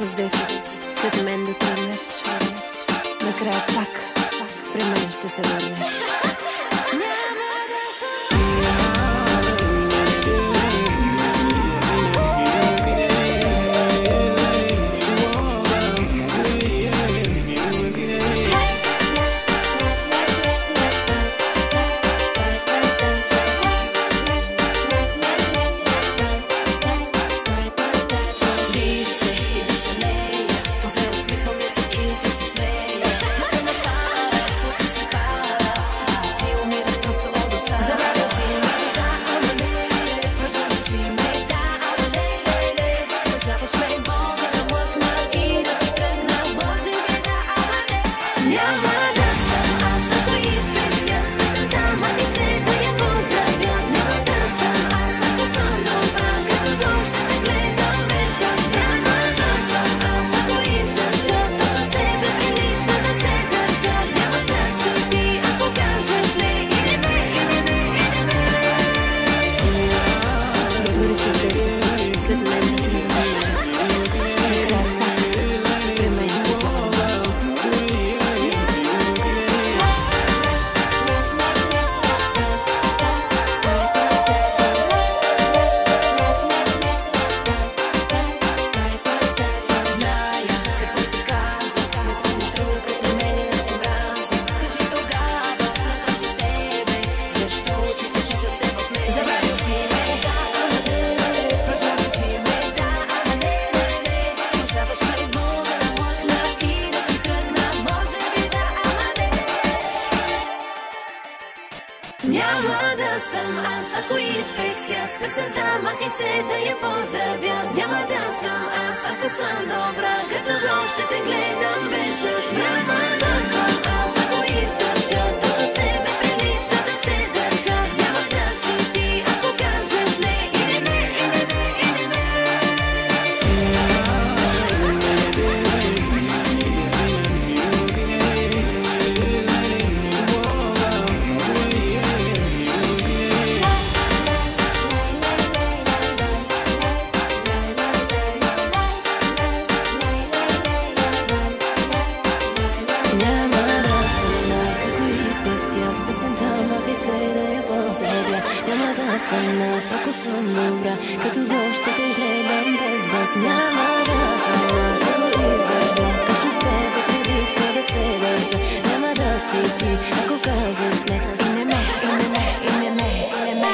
с 10, след мен да тръгнеш, накрая пак при мен ще се върнеш. Няма да съм аз, ако изпестя с песента, махай се да я поздравя. Няма да съм аз, ако съм добра, като гол ще те гледам без да спра. Няма да съм аз, ако издържа, точно с тебе прилича да се държа. Няма да си ти, ако кажеш не, или не, или не, или не. Съм аз, ако съм добра, като гол ще те гледам без да смя. Няма да съм аз, ако издържа, точно с тебе прилича да се държа. Няма да си ти, ако кажеш не, и не ме, и не ме, и не ме, и не ме.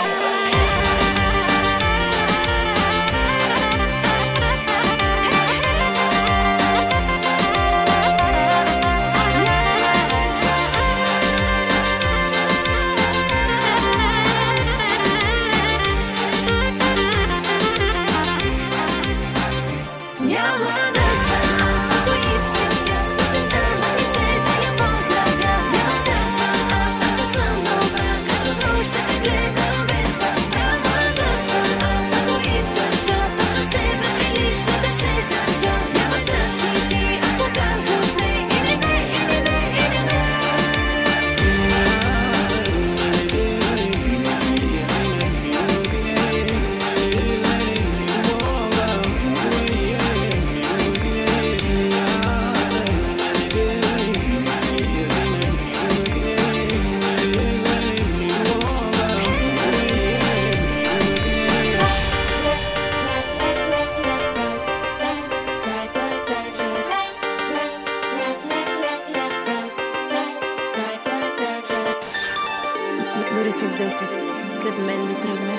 Дори с 10, след мен да тръгнеш.